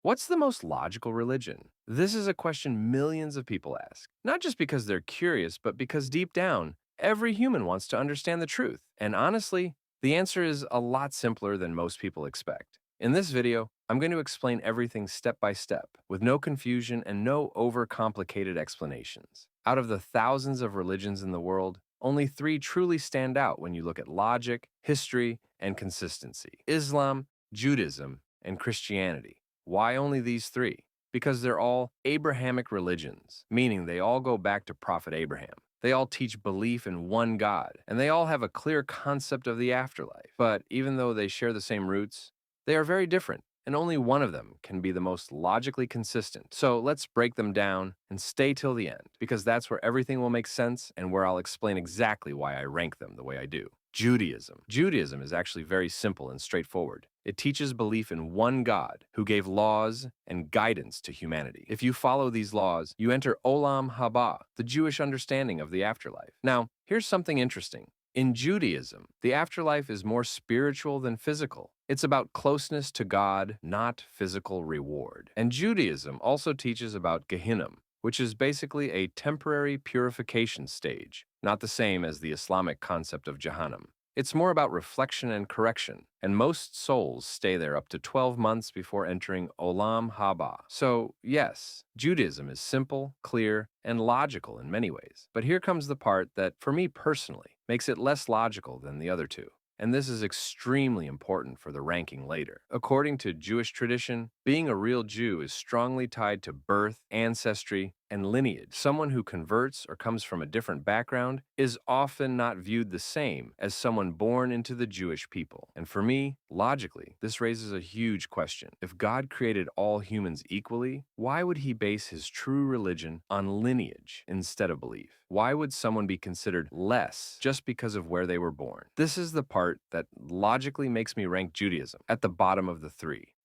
What's the most logical religion? This is a question millions of people ask, not just because they're curious, but because deep down, every human wants to understand the truth. And honestly, the answer is a lot simpler than most people expect. In this video, I'm going to explain everything step by step, with no confusion and no overcomplicated explanations. Out of the thousands of religions in the world, only three truly stand out when you look at logic, history, and consistency: Islam, Judaism, and Christianity. Why only these three? Because they're all Abrahamic religions, meaning they all go back to Prophet Abraham. They all teach belief in one God, and they all have a clear concept of the afterlife. But even though they share the same roots, they are very different, and only one of them can be the most logically consistent. So let's break them down and stay till the end, because that's where everything will make sense and where I'll explain exactly why I rank them the way I do. Judaism. Judaism is actually very simple and straightforward. It teaches belief in one God who gave laws and guidance to humanity. If you follow these laws, you enter Olam Haba, the Jewish understanding of the afterlife. Now, here's something interesting. In Judaism, the afterlife is more spiritual than physical. It's about closeness to God, not physical reward. And Judaism also teaches about Gehinnom, which is basically a temporary purification stage, not the same as the Islamic concept of Jahannam. It's more about reflection and correction, and most souls stay there up to 12 months before entering Olam Haba. So, yes, Judaism is simple, clear, and logical in many ways. But here comes the part that, for me personally, makes it less logical than the other two. And this is extremely important for the ranking later. According to Jewish tradition, being a real Jew is strongly tied to birth, ancestry, and lineage. Someone who converts or comes from a different background is often not viewed the same as someone born into the Jewish people. And for me, logically, this raises a huge question. If God created all humans equally, why would he base his true religion on lineage instead of belief? Why would someone be considered less just because of where they were born? This is the part that logically makes me rank Judaism at the bottom of the three.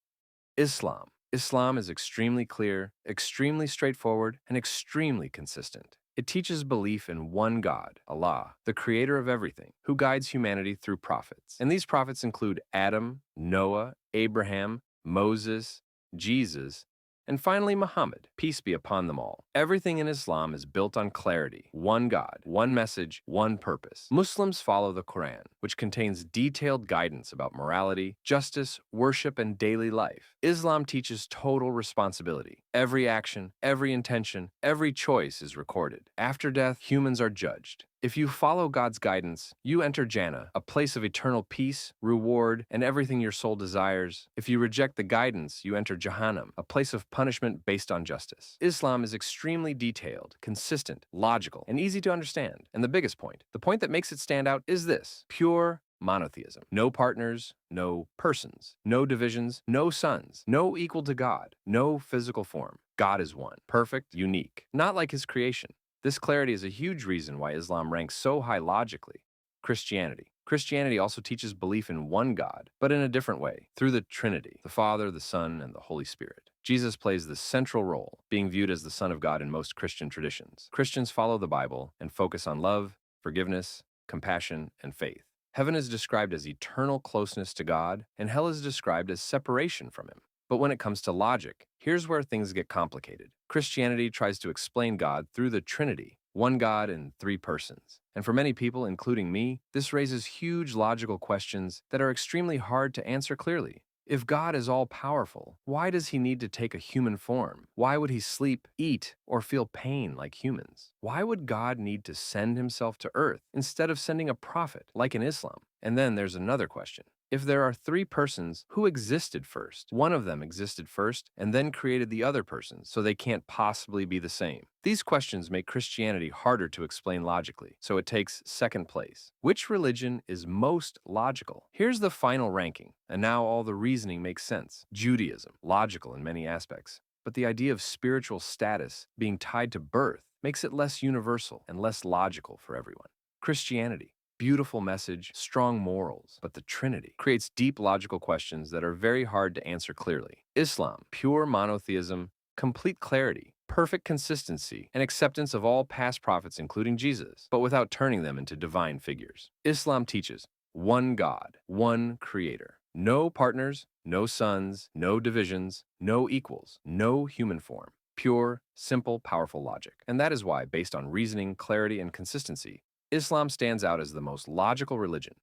Islam. Islam is extremely clear, extremely straightforward, and extremely consistent. It teaches belief in one God, Allah, the creator of everything, who guides humanity through prophets. And these prophets include Adam, Noah, Abraham, Moses, Jesus, and finally Muhammad, peace be upon them all. Everything in Islam is built on clarity: one God, one message, one purpose. Muslims follow the Quran, which contains detailed guidance about morality, justice, worship, and daily life. Islam teaches total responsibility. Every action, every intention, every choice is recorded. After death, humans are judged. If you follow God's guidance, you enter Jannah, a place of eternal peace, reward, and everything your soul desires. If you reject the guidance, you enter Jahannam, a place of punishment based on justice. Islam is extremely detailed, consistent, logical, and easy to understand. And the biggest point, the point that makes it stand out, is this: pure monotheism. No partners, no persons, no divisions, no sons, no equal to God, no physical form. God is one, perfect, unique, not like his creation. This clarity is a huge reason why Islam ranks so high logically. Christianity. Christianity also teaches belief in one God, but in a different way, through the Trinity: the Father, the Son, and the Holy Spirit. Jesus plays the central role, being viewed as the Son of God in most Christian traditions. Christians follow the Bible and focus on love, forgiveness, compassion, and faith. Heaven is described as eternal closeness to God, and hell is described as separation from him. But when it comes to logic, here's where things get complicated. Christianity tries to explain God through the Trinity, one God in three persons. And for many people, including me, this raises huge logical questions that are extremely hard to answer clearly. If God is all-powerful, why does he need to take a human form? Why would he sleep, eat, or feel pain like humans? Why would God need to send himself to earth instead of sending a prophet, like in Islam? And then there's another question. If there are three persons, who existed first? One of them existed first and then created the other persons, so they can't possibly be the same. These questions make Christianity harder to explain logically, so it takes second place. Which religion is most logical? Here's the final ranking, and now all the reasoning makes sense. Judaism, logical in many aspects, but the idea of spiritual status being tied to birth makes it less universal and less logical for everyone. Christianity, beautiful message, strong morals, but the Trinity creates deep logical questions that are very hard to answer clearly. Islam, pure monotheism, complete clarity, perfect consistency, and acceptance of all past prophets, including Jesus, but without turning them into divine figures. Islam teaches one God, one creator. No partners, No suns, no divisions, no equals, no human form. Pure, simple, powerful logic. And that is why, based on reasoning, clarity, and consistency, Islam stands out as the most logical religion.